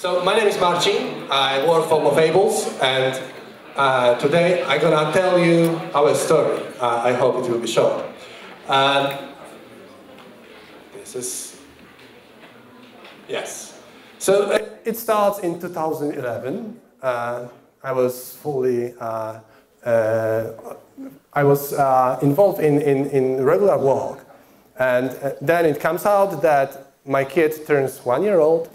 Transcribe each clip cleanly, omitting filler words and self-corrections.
So my name is Marcin, I work for Mofables, and today I'm gonna tell you our story. I hope it will be short. Yes. So it starts in 2011. I was fully, involved in regular work, and then it comes out that my kid turns 1 year old,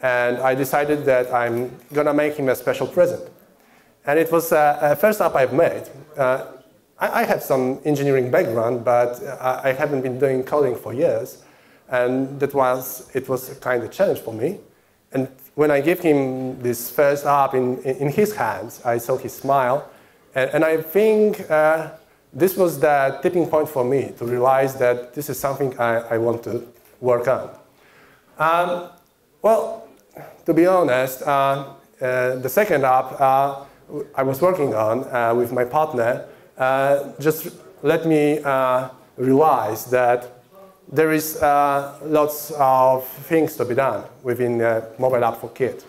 and I decided that I'm gonna make him a special present. And it was a first app I've made. I have some engineering background, but I haven't been doing coding for years, and it was a kind of challenge for me. And when I gave him this first app in his hands, I saw his smile, and I think this was the tipping point for me to realize that this is something I want to work on. Well, to be honest, the second app I was working on with my partner just let me realize that there is lots of things to be done within a mobile app for kids.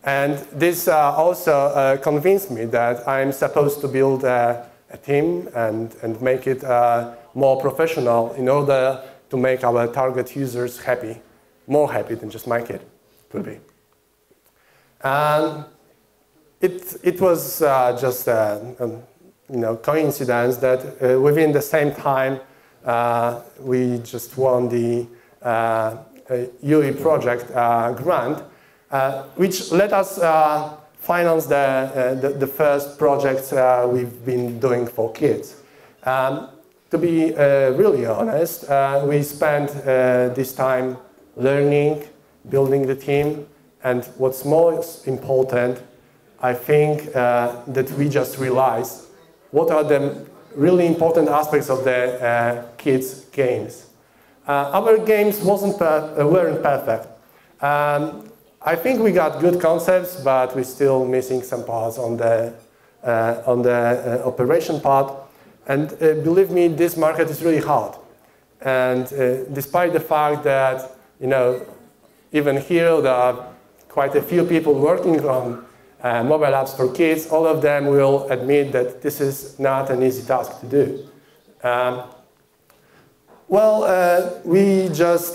And this also convinced me that I'm supposed to build a team and make it more professional in order to make our target users happy, more happy than just my kid could be. And it was just a coincidence that within the same time we just won the UE project grant, which let us finance the first projects we've been doing for kids. To be really honest, we spent this time learning, building the team, and what's most important, I think that we just realized what are the really important aspects of the kids' games. Our games weren't perfect. I think we got good concepts, but we're still missing some parts on the operation part. And believe me, this market is really hard. And despite the fact that, even here there are quite a few people working on mobile apps for kids, all of them will admit that this is not an easy task to do. We just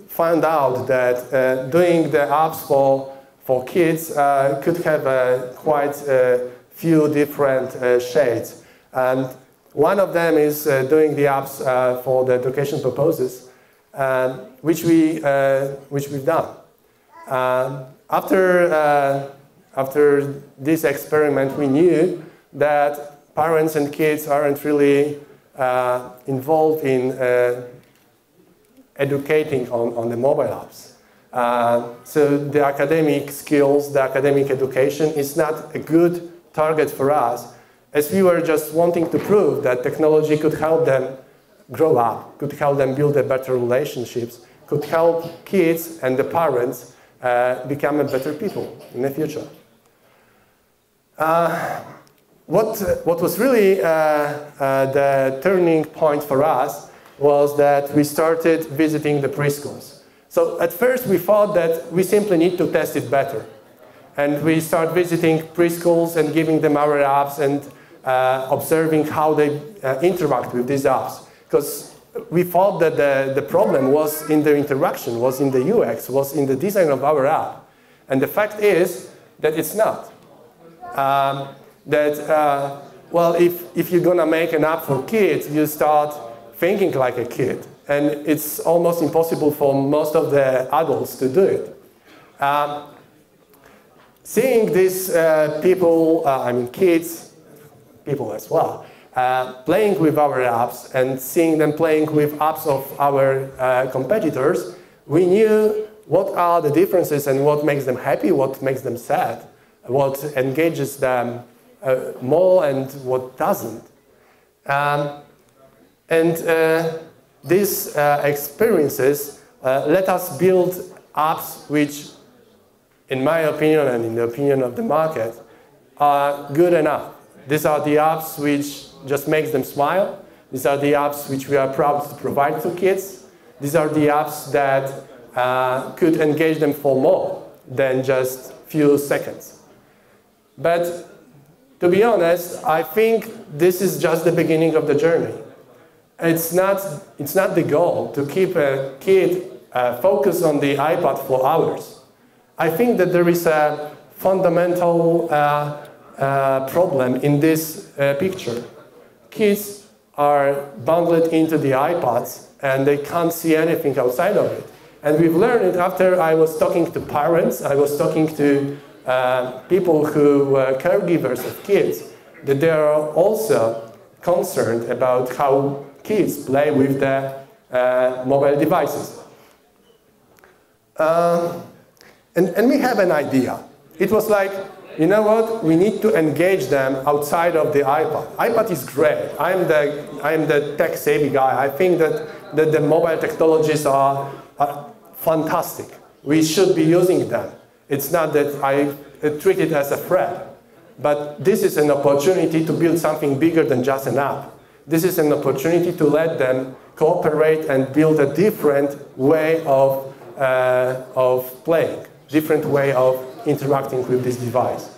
found out that doing the apps for kids could have quite a few different shades. And one of them is doing the apps for the education purposes, which we've done. After this experiment, we knew that parents and kids aren't really involved in educating on the mobile apps. So the academic skills, the academic education is not a good target for us, as we were just wanting to prove that technology could help them grow up, could help them build better relationships, could help kids and the parents become better people in the future. What was really the turning point for us was that we started visiting the preschools. So at first we thought that we simply need to test it better. And we started visiting preschools and giving them our apps and observing how they interact with these apps. Because we thought that the problem was in the interaction, was in the UX, was in the design of our app. And the fact is that it's not. If you're gonna make an app for kids, you start thinking like a kid. And it's almost impossible for most of the adults to do it. Seeing these people, kids, people as well, playing with our apps and seeing them playing with apps of our competitors, we knew what are the differences and what makes them happy, what makes them sad, what engages them more and what doesn't. These experiences let us build apps which, in my opinion and in the opinion of the market, are good enough. These are the apps which just makes them smile. These are the apps which we are proud to provide to kids. These are the apps that could engage them for more. than just few seconds. But to be honest, I think this is just the beginning of the journey. It's not the goal to keep a kid focused on the iPad for hours. I think that there is a fundamental problem in this picture. Kids are bundled into the iPads and they can't see anything outside of it. And we've learned it after I was talking to parents, I was talking to people who were caregivers of kids, that they are also concerned about how kids play with their mobile devices. And we have an idea. It was like, you know what, we need to engage them outside of the iPad. iPad is great. I am the tech-savvy guy. I think that the mobile technologies are fantastic. We should be using them. It's not that I treat it as a threat, but this is an opportunity to build something bigger than just an app. This is an opportunity to let them cooperate and build a different way of playing, different way of interacting with this device.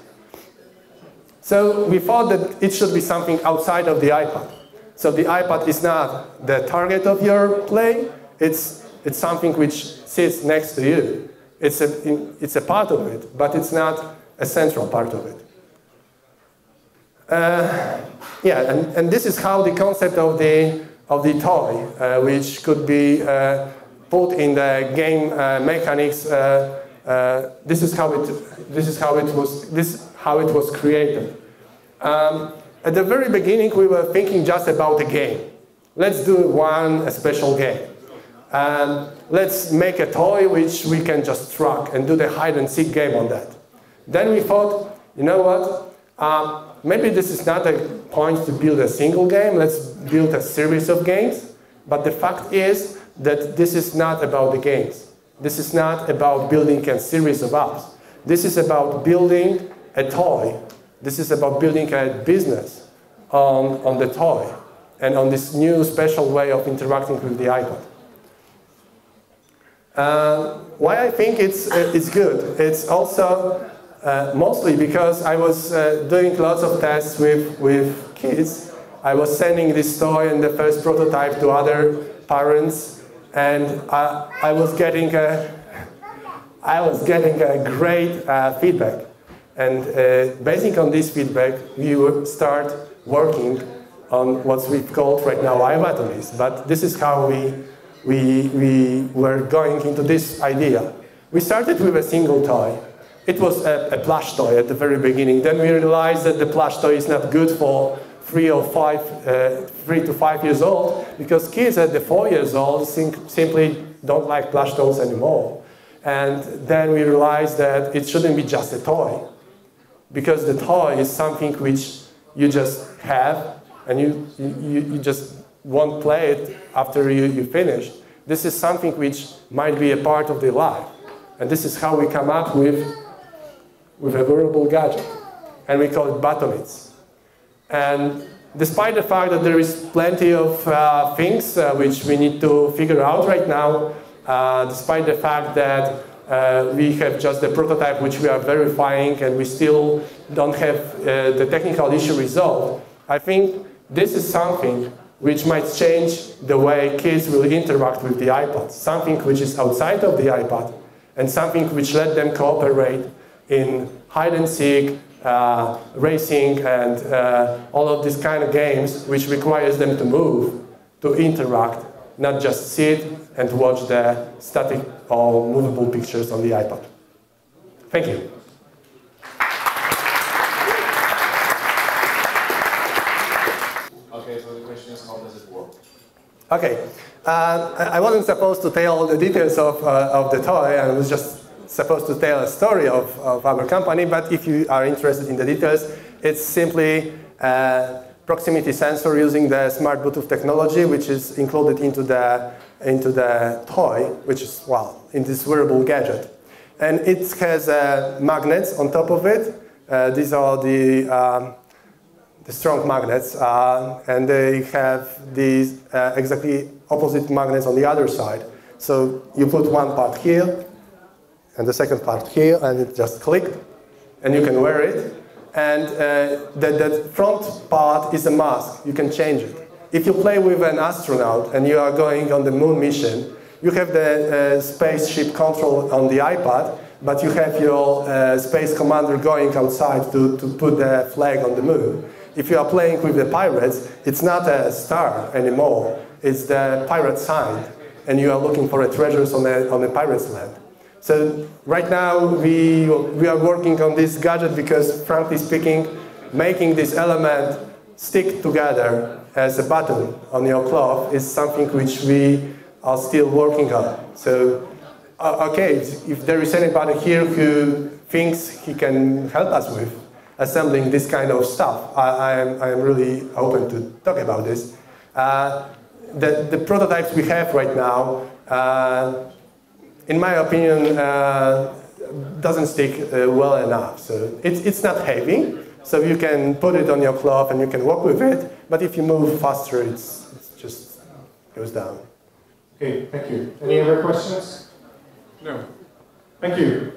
So we thought that it should be something outside of the iPad. So the iPad is not the target of your play, it's something which sits next to you. It's a part of it, but it's not a central part of it. Yeah, and this is how the concept of the toy, which could be put in the game mechanics. This is how it was created. At the very beginning, we were thinking just about a game. Let's do a special game. Let's make a toy which we can just track and do the hide and seek game on that. Then we thought, you know what? Maybe this is not a point to build a single game. Let's build a series of games. But the fact is that this is not about the games. This is not about building a series of apps. This is about building a toy. This is about building a business on the toy and on this new special way of interacting with the iPad. Why I think it's good? It's also mostly because I was doing lots of tests with kids. I was sending this toy and the first prototype to other parents, and I was getting a great feedback. And based on this feedback, we would start working on what we've called right now iBatteries. But this is how we were going into this idea. We started with a single toy. It was a plush toy at the very beginning. Then we realized that the plush toy is not good for 3 to 5 years old, because kids at the 4 years old simply don't like plush toys anymore. And then we realized that it shouldn't be just a toy, because the toy is something which you just have and you just won't play it after you finish. This is something which might be a part of their life. And this is how we come up with a wearable gadget. And we call it Battomits. And despite the fact that there is plenty of things which we need to figure out right now, despite the fact that we have just the prototype which we are verifying and we still don't have the technical issue resolved, I think this is something which might change the way kids will interact with the iPad. Something which is outside of the iPad and something which let them cooperate in hide and seek, racing, and all of these kind of games which requires them to move, to interact, not just sit and watch the static or movable pictures on the iPad. Thank you. Okay, so the question is, how does it work? Okay, I wasn't supposed to tell the details of the toy. I was just supposed to tell a story of our company, but if you are interested in the details, it's simply a proximity sensor using the smart Bluetooth technology, which is included into the toy, which is, well, in this wearable gadget. And it has magnets on top of it. These are the strong magnets, and they have these exactly opposite magnets on the other side. So you put one part here, and the second part here, and it just clicked, and you can wear it. And the front part is a mask. You can change it. If you play with an astronaut and you are going on the moon mission, you have the spaceship control on the iPad, but you have your space commander going outside to put the flag on the moon. If you are playing with the pirates, it's not a star anymore. It's the pirate sign, and you are looking for treasures on the pirate's land. So right now we are working on this gadget because, frankly speaking, making this element stick together as a button on your cloth is something which we are still working on. So, okay, if there is anybody here who thinks he can help us with assembling this kind of stuff, I am really open to talk about this. The prototypes we have right now, in my opinion, doesn't stick well enough. So it's not heavy, so you can put it on your cloth and you can walk with it, but if you move faster, it just goes down. Okay, thank you. Any other questions? No. Thank you.